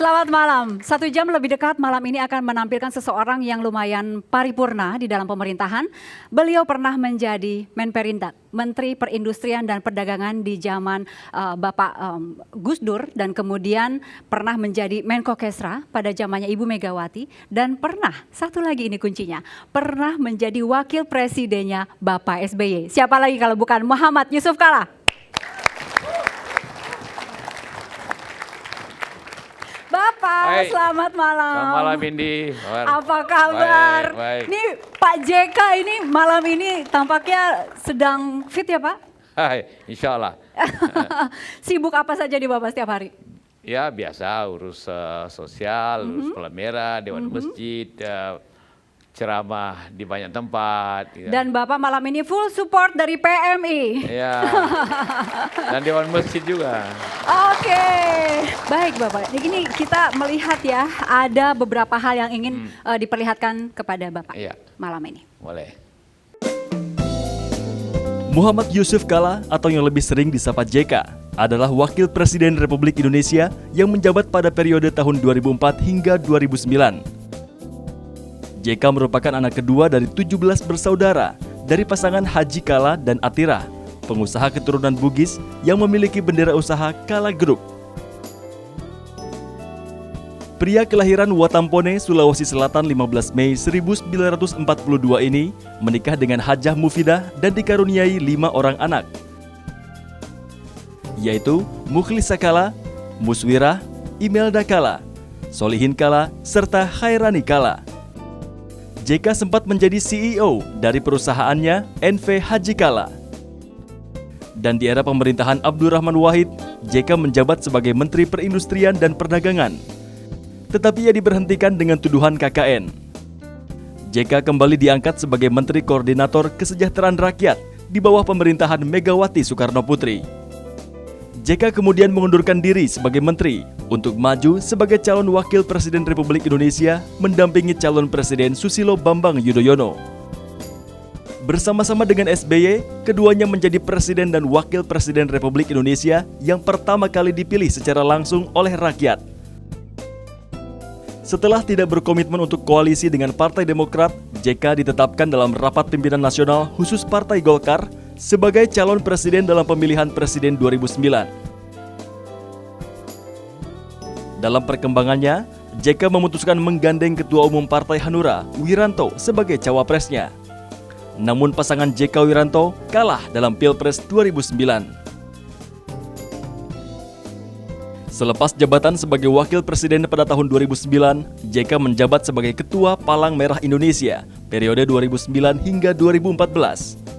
Selamat malam. 1 jam lebih dekat malam ini akan menampilkan seseorang yang lumayan paripurna di dalam pemerintahan. Beliau pernah menjadi Menperindak, Menteri Perindustrian dan Perdagangan di zaman Bapak Gus Dur, dan kemudian pernah menjadi Menko Kesra pada zamannya Ibu Megawati, dan pernah, satu lagi ini kuncinya, pernah menjadi Wakil Presidennya Bapak SBY. Siapa lagi kalau bukan Muhammad Yusuf Kalla? Bapak, Hai. Selamat malam. Selamat malam Indi. Apa kabar? Baik. Ini Pak JK ini malam ini tampaknya sedang fit ya Pak? Hai, insya Allah. Sibuk apa saja di Bapak setiap hari? Ya biasa urus sosial, urus Palang Merah, Dewan Masjid, ceramah di banyak tempat. Ya. Dan Bapak malam ini full support dari PMI. Ya. Dan Dewan Masjid juga. Oke, baik Bapak. Ini kita melihat ya ada beberapa hal yang ingin diperlihatkan kepada Bapak malam ini. Boleh. Muhammad Yusuf Kalla atau yang lebih sering disapa JK adalah Wakil Presiden Republik Indonesia yang menjabat pada periode tahun 2004 hingga 2009. JK merupakan anak kedua dari 17 bersaudara dari pasangan Haji Kalla dan Atira, pengusaha keturunan Bugis yang memiliki bendera usaha Kalla Group. Pria kelahiran Watampone, Sulawesi Selatan 15 Mei 1942 ini menikah dengan Hajah Mufidah dan dikaruniai 5 orang anak, yaitu Mukhlisa Kalla, Muswirah, Imelda Kalla, Solihin Kalla, serta Khairani Kalla. JK sempat menjadi CEO dari perusahaannya NV Haji Kalla. Dan di era pemerintahan Abdurrahman Wahid, JK menjabat sebagai Menteri Perindustrian dan Perdagangan. Tetapi ia diberhentikan dengan tuduhan KKN. JK kembali diangkat sebagai Menteri Koordinator Kesejahteraan Rakyat di bawah pemerintahan Megawati Soekarno Putri. JK kemudian mengundurkan diri sebagai menteri untuk maju sebagai calon wakil presiden Republik Indonesia mendampingi calon presiden Susilo Bambang Yudhoyono. Bersama-sama dengan SBY, keduanya menjadi presiden dan wakil presiden Republik Indonesia yang pertama kali dipilih secara langsung oleh rakyat. Setelah tidak berkomitmen untuk koalisi dengan Partai Demokrat, JK ditetapkan dalam rapat pimpinan nasional khusus Partai Golkar sebagai calon presiden dalam pemilihan presiden 2009. Dalam perkembangannya, JK memutuskan menggandeng Ketua Umum Partai Hanura, Wiranto, sebagai cawapresnya. Namun pasangan JK Wiranto kalah dalam Pilpres 2009. Selepas jabatan sebagai wakil presiden pada tahun 2009, JK menjabat sebagai Ketua Palang Merah Indonesia periode 2009 hingga 2014.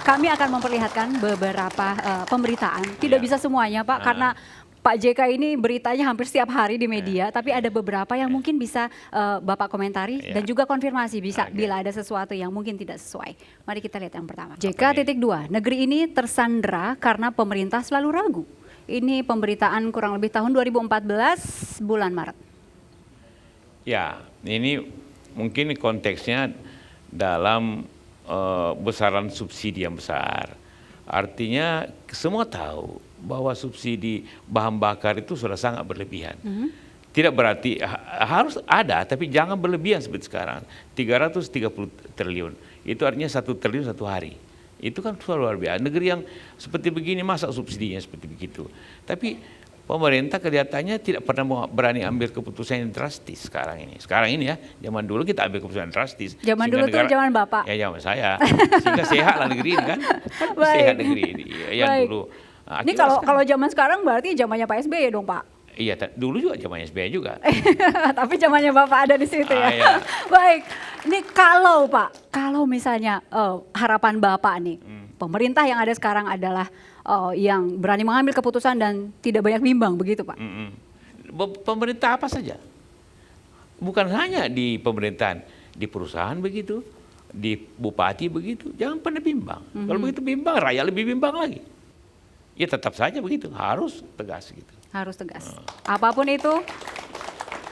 Kami akan memperlihatkan beberapa pemberitaan. Tidak bisa semuanya Pak, karena Pak JK ini beritanya hampir setiap hari di media, tapi ada beberapa yang mungkin bisa Bapak komentari dan juga konfirmasi bisa bila ada sesuatu yang mungkin tidak sesuai. Mari kita lihat yang pertama. JK.2, negeri ini tersandra karena pemerintah selalu ragu. Ini pemberitaan kurang lebih tahun 2014 bulan Maret. Ya, ini mungkin konteksnya dalam besaran subsidi yang besar. Artinya semua tahu bahwa subsidi bahan bakar itu sudah sangat berlebihan. Tidak berarti harus ada, tapi jangan berlebihan seperti sekarang. 330 triliun, itu artinya 1 triliun satu hari. Itu kan luar biasa. Negeri yang seperti begini masa subsidinya seperti begitu. Tapi pemerintah kelihatannya tidak pernah berani ambil keputusan yang drastis sekarang ini. Sekarang ini ya, zaman dulu kita ambil keputusan yang drastis. Zaman dulu itu zaman Bapak? Ya zaman saya. Sehingga sehatlah negeri ini kan. Sehat negeri ini. Yang dulu. Nah, ini kalau zaman sekarang berarti zamannya Pak SBY dong Pak? Iya, dulu juga zamannya SBY juga. Tapi zamannya Bapak ada di situ ya. Iya. Baik, ini kalau Pak, kalau misalnya harapan Bapak nih, pemerintah yang ada sekarang adalah yang berani mengambil keputusan dan tidak banyak bimbang begitu Pak? Pemerintah apa saja, bukan hanya di pemerintahan, di perusahaan begitu, di bupati begitu, jangan pernah bimbang. Kalau begitu bimbang, rakyat lebih bimbang lagi. Ya tetap saja begitu, harus tegas gitu. Harus tegas. Apapun itu?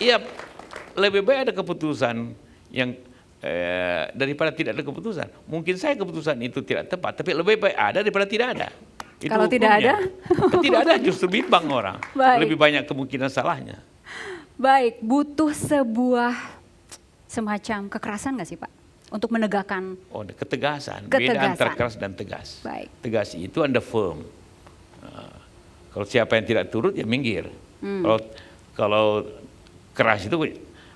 Iya, lebih baik ada keputusan yang daripada tidak ada keputusan. Mungkin saya keputusan itu tidak tepat, tapi lebih baik ada daripada tidak ada. Itu Kalau tidak hukumnya. ada? Tidak ada justru bimbang orang. Baik. Lebih banyak kemungkinan salahnya. Baik, butuh sebuah semacam kekerasan nggak sih Pak? Untuk menegakkan. Oh, ketegasan. Beda Ketegasan. antara keras dan tegas. Baik. Tegas itu Anda firm. Kalau siapa yang tidak turut ya minggir. Kalau keras itu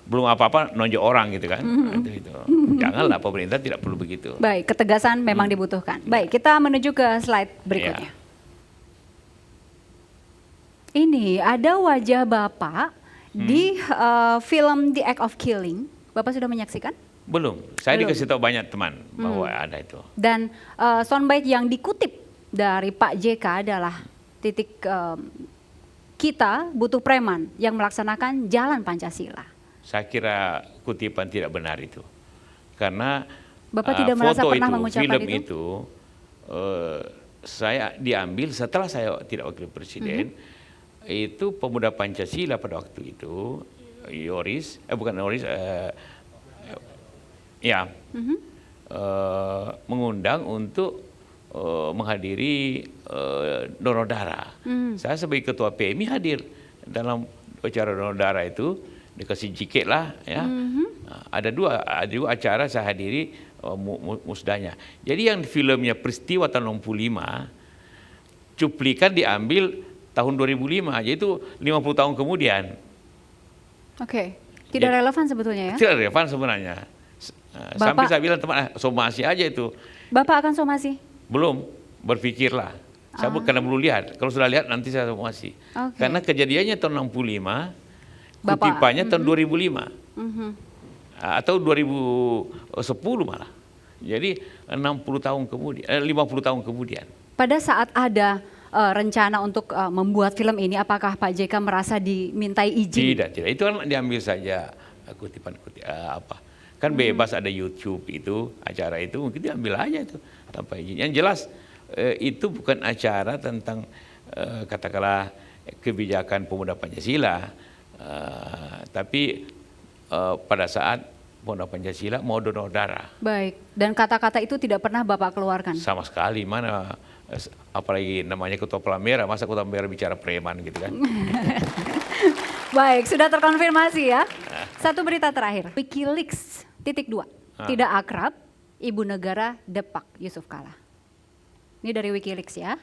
belum apa-apa nonjok orang gitu kan. Itu. Janganlah, pemerintah tidak perlu begitu. Baik, ketegasan memang dibutuhkan. Baik, kita menuju ke slide berikutnya. Ini ada wajah Bapak di film The Act of Killing. Bapak sudah menyaksikan? Belum. Saya Belum. dikasih tahu banyak teman bahwa ada itu. Dan soundbite yang dikutip dari Pak JK adalah titik kita butuh preman yang melaksanakan jalan Pancasila. Saya kira kutipan tidak benar itu. Karena Bapak tidak merasa foto pernah itu, mengucapkan film itu saya diambil setelah saya tidak wakil presiden. Itu pemuda Pancasila pada waktu itu, Yoris, mengundang untuk menghadiri donor darah. Saya sebagai ketua PMI hadir dalam acara donor darah itu, dikasih jiket lah ya. Ada dua acara saya hadiri musdahnya. Jadi yang filmnya peristiwa tahun 65, cuplikan diambil tahun 2005, yaitu 50 tahun kemudian. Oke, tidak relevan sebetulnya ya? Tidak relevan sebenarnya. Sampai saya bilang teman, somasi aja itu. Bapak akan somasi? Belum, berpikirlah. Saya karena belum lihat. Kalau sudah lihat nanti saya somasi. Oke. Karena kejadiannya tahun 65, Bapak, kutipannya tahun 2005. Atau 2010 malah. Jadi 50 tahun kemudian. Pada saat ada rencana untuk membuat film ini, apakah Pak JK merasa dimintai izin? Tidak. Itu kan diambil saja kutipan apa. Kan bebas ada YouTube itu, acara itu mungkin diambil aja itu tanpa izin. Yang jelas itu bukan acara tentang katakanlah kebijakan pemuda Pancasila, tapi pada saat pemuda Pancasila mau donor darah. Baik, dan kata-kata itu tidak pernah Bapak keluarkan? Sama sekali, mana apalagi namanya ketua Palamera, masa ketua Palamera bicara preman gitu kan. Baik, sudah terkonfirmasi ya. Satu berita terakhir, Wikileaks .2, tidak akrab, Ibu Negara depak Yusuf Kala. Ini dari Wikileaks ya.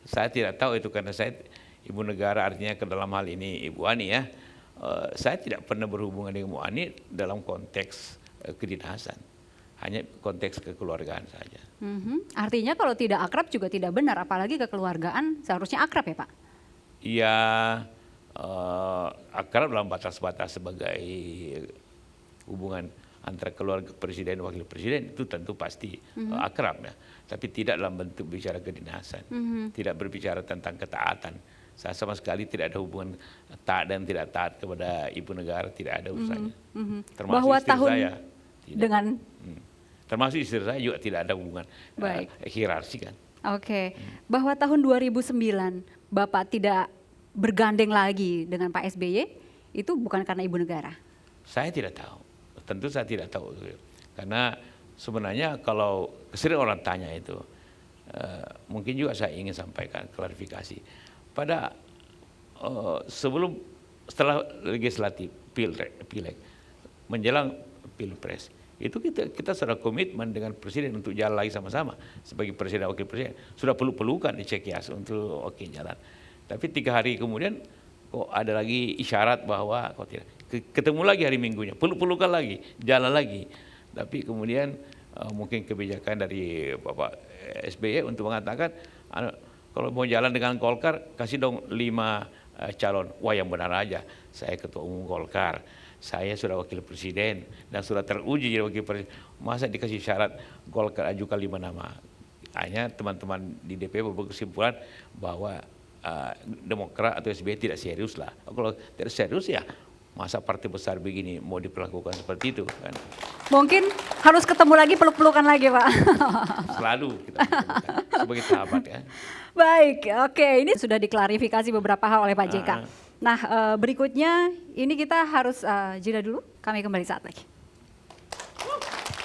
Saya tidak tahu itu karena saya Ibu Negara artinya ke dalam hal ini Ibu Ani ya. Saya tidak pernah berhubungan dengan Ibu Ani dalam konteks kedinasan. Hanya konteks kekeluargaan saja. Artinya kalau tidak akrab juga tidak benar, apalagi kekeluargaan seharusnya akrab ya Pak? Iya, akrab dalam batas-batas sebagai hubungan antara keluarga presiden dan wakil presiden itu tentu pasti akrab ya. Tapi tidak dalam bentuk bicara kedinasan, tidak berbicara tentang ketaatan. Saya sama sekali tidak ada hubungan taat dan tidak taat kepada Ibu Negara, tidak ada urusannya. Termasuk Bahwa istri tahun saya. Tidak. dengan Termasuk istri saya juga tidak ada hubungan hierarki kan. Oke, bahwa tahun 2009 Bapak tidak bergandeng lagi dengan Pak SBY, itu bukan karena Ibu Negara? Saya tidak tahu, tentu saya tidak tahu. Karena sebenarnya kalau sering orang tanya itu, mungkin juga saya ingin sampaikan klarifikasi. Pada setelah legislatif, pileg, menjelang pilpres, itu kita sudah komitmen dengan presiden untuk jalan lagi sama-sama sebagai presiden dan wakil presiden. Sudah peluk-pelukan di Cekias untuk oke jalan. Tapi 3 hari kemudian kok ada lagi isyarat bahwa kok tidak. Ketemu lagi hari Minggunya, peluk-pelukan lagi, jalan lagi. Tapi kemudian mungkin kebijakan dari Bapak SBY untuk mengatakan kalau mau jalan dengan Golkar kasih dong 5 calon. Wah yang benar aja, saya ketua umum Golkar, saya sudah wakil presiden dan sudah teruji jadi wakil presiden. Masa dikasih syarat Golkar ajukan 5 nama? Hanya teman-teman di DPP berkesimpulan bahwa Demokrat atau SBY tidak serius lah. Kalau tidak serius ya masa partai besar begini mau diperlakukan seperti itu kan? Mungkin harus ketemu lagi, peluk-pelukan lagi Pak. Selalu kita sebagai sahabat ya. Baik, oke, ini sudah diklarifikasi beberapa hal oleh Pak JK. Nah, berikutnya ini kita harus jeda dulu, kami kembali saat lagi.